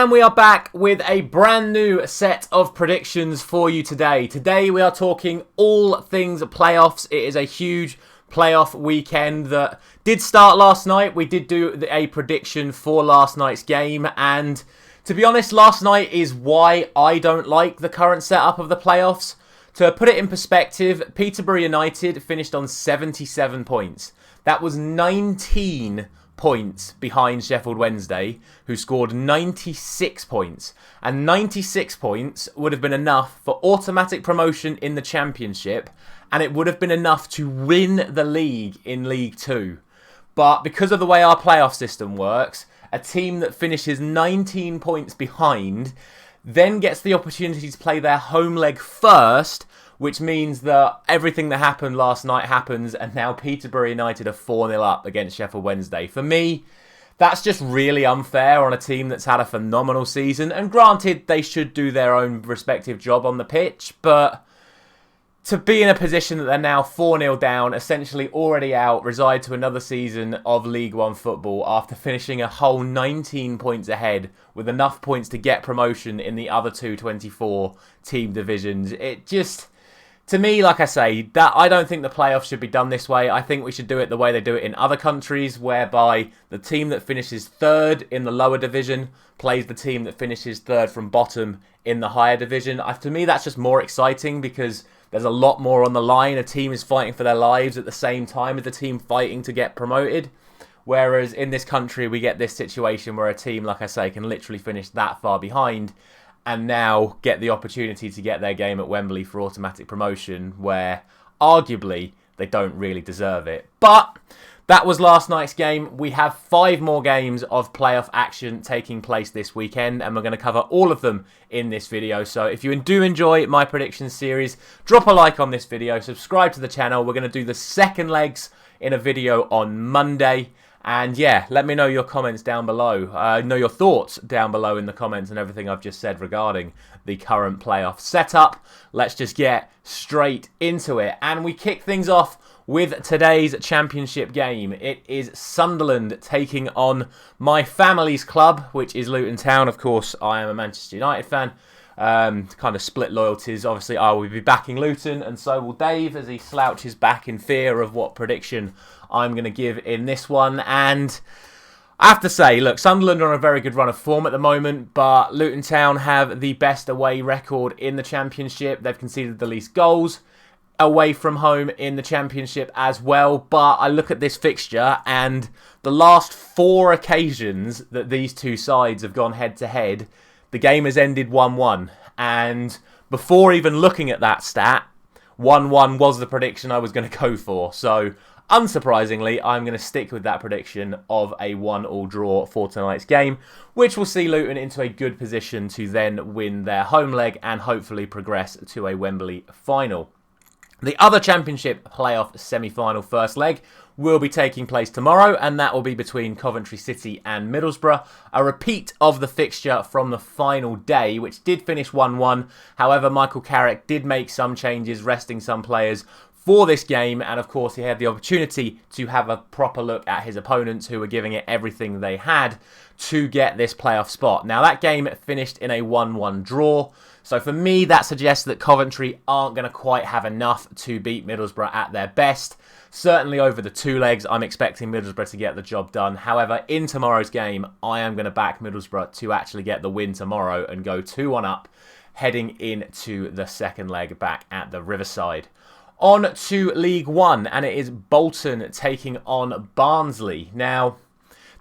And we are back with a brand new set of predictions for you today. Today we are talking all things playoffs. It is a huge playoff weekend that did start last night. We did do a prediction for last night's game, and to be honest, last night is why I don't like the current setup of the playoffs. To put it in perspective, Peterborough United finished on 77 points. That was 19 points behind Sheffield Wednesday, who scored 96 points. And 96 points would have been enough for automatic promotion in the Championship, and it would have been enough to win the league in League Two. But because of the way our playoff system works, a team that finishes 19 points behind then gets the opportunity to play their home leg first, which means that everything that happened last night happens, and now Peterborough United are 4-0 up against Sheffield Wednesday. For me, that's just really unfair on a team that's had a phenomenal season, and granted, they should do their own respective job on the pitch, but to be in a position that they're now 4-0 down, essentially already out, reside to another season of League One football after finishing a whole 19 points ahead with enough points to get promotion in the other two 24 team divisions. It just, to me, like I say, that I don't think the playoffs should be done this way. I think we should do it the way they do it in other countries, whereby the team that finishes third in the lower division plays the team that finishes third from bottom in the higher division. To me, that's just more exciting because there's a lot more on the line. A team is fighting for their lives at the same time as the team fighting to get promoted. Whereas in this country, we get this situation where a team, like I say, can literally finish that far behind and now get the opportunity to get their game at Wembley for automatic promotion, where arguably they don't really deserve it. But that was last night's game. We have 5 more games of playoff action taking place this weekend, and we're going to cover all of them in this video. So if you do enjoy my predictions series, drop a like on this video, subscribe to the channel. We're going to do the second legs in a video on Monday. And yeah, let me know your comments down below. Know your thoughts down below in the comments and everything I've just said regarding the current playoff setup. Let's just get straight into it. And we kick things off with today's Championship game. It is Sunderland taking on my family's club, which is Luton Town. Of course, I am a Manchester United fan. Kind of split loyalties. Obviously, I will be backing Luton, and so will Dave as he slouches back in fear of what prediction I'm going to give in this one. And I have to say, look, Sunderland are on a very good run of form at the moment, but Luton Town have the best away record in the Championship. They've conceded the least goals away from home in the Championship as well. But I look at this fixture, and the last 4 occasions that these two sides have gone head-to-head, the game has ended 1-1. And before even looking at that stat, 1-1 was the prediction I was going to go for. So, unsurprisingly, I'm going to stick with that prediction of a 1-1 draw for tonight's game, which will see Luton into a good position to then win their home leg and hopefully progress to a Wembley final. The other Championship playoff semi-final first leg will be taking place tomorrow, and that will be between Coventry City and Middlesbrough. A repeat of the fixture from the final day, which did finish 1-1. However, Michael Carrick did make some changes, resting some players for this game, and of course he had the opportunity to have a proper look at his opponents, who were giving it everything they had to get this playoff spot. Now, that game finished in a 1-1 draw. So for me, that suggests that Coventry aren't going to quite have enough to beat Middlesbrough at their best. Certainly over the 2 legs, I'm expecting Middlesbrough to get the job done. However, in tomorrow's game, I am going to back Middlesbrough to actually get the win tomorrow and go 2-1 up, heading into the second leg back at the Riverside. On to League One, and it is Bolton taking on Barnsley. Now,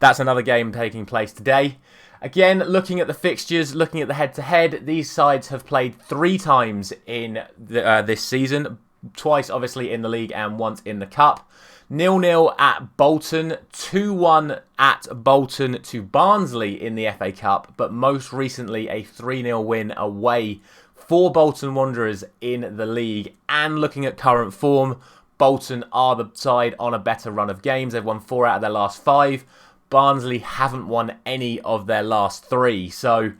that's another game taking place today. Again, looking at the fixtures, looking at the head-to-head, these sides have played 3 times in this season. Twice, obviously, in the league and once in the cup. 0-0 at Bolton, 2-1 at Bolton to Barnsley in the FA Cup, but most recently a 3-0 win away for Bolton Wanderers in the league. And looking at current form, Bolton are the side on a better run of games. They've won 4 out of their last 5. Barnsley haven't won any of their last 3. So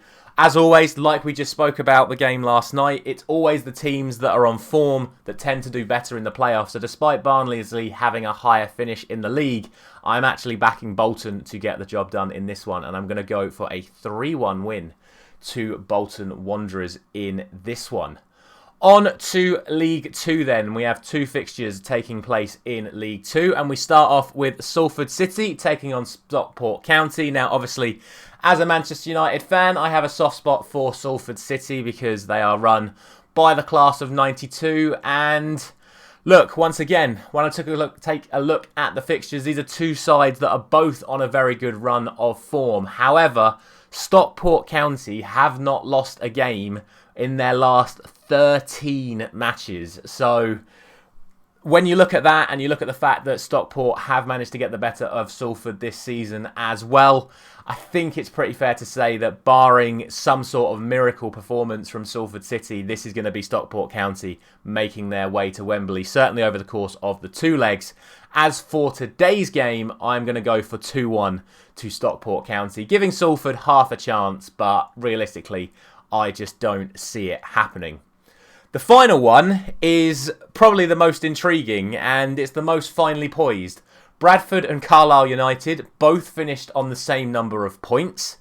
As always, like we just spoke about the game last night, it's always the teams that are on form that tend to do better in the playoffs. So despite Barnsley having a higher finish in the league, I'm actually backing Bolton to get the job done in this one. And I'm going to go for a 3-1 win to Bolton Wanderers in this one. On to League 2 then. We have 2 fixtures taking place in League 2. And we start off with Salford City taking on Stockport County. Now, obviously, as a Manchester United fan, I have a soft spot for Salford City because they are run by the class of 92. And look, once again, when I take a look at the fixtures, these are 2 sides that are both on a very good run of form. However, Stockport County have not lost a game in their last 13 matches. So when you look at that and you look at the fact that Stockport have managed to get the better of Salford this season as well, I think it's pretty fair to say that barring some sort of miracle performance from Salford City, this is going to be Stockport County making their way to Wembley, certainly over the course of the 2 legs. As for today's game, I'm going to go for 2-1 to Stockport County, giving Salford half a chance, but realistically, I just don't see it happening. The final one is probably the most intriguing, and it's the most finely poised. Bradford and Carlisle United both finished on the same number of points.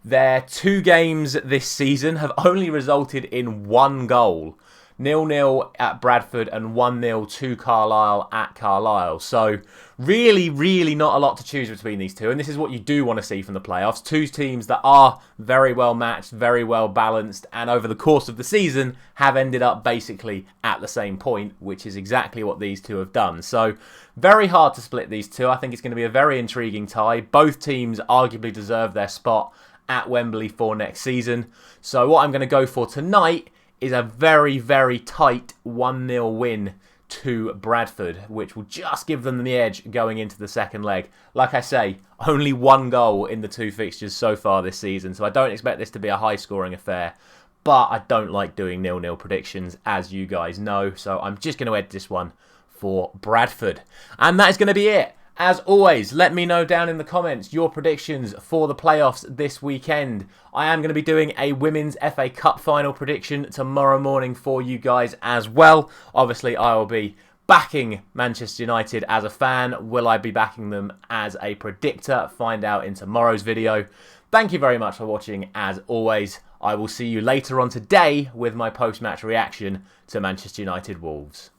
Their 2 games this season have only resulted in 1 goal. 0-0 at Bradford and 1-0 to Carlisle at Carlisle. So really not a lot to choose between these 2. And this is what you do want to see from the playoffs. 2 teams that are very well matched, very well balanced, and over the course of the season have ended up basically at the same point, which is exactly what these 2 have done. So very hard to split these 2. I think it's going to be a very intriguing tie. Both teams arguably deserve their spot at Wembley for next season. So what I'm going to go for tonight is a very tight 1-0 win to Bradford, which will just give them the edge going into the second leg. Like I say, only 1 goal in the 2 fixtures so far this season, so I don't expect this to be a high-scoring affair. But I don't like doing 0-0 predictions, as you guys know, so I'm just going to head this one for Bradford. And that is going to be it. As always, let me know down in the comments your predictions for the playoffs this weekend. I am going to be doing a Women's FA Cup final prediction tomorrow morning for you guys as well. Obviously, I will be backing Manchester United as a fan. Will I be backing them as a predictor? Find out in tomorrow's video. Thank you very much for watching as always. I will see you later on today with my post-match reaction to Manchester United Wolves.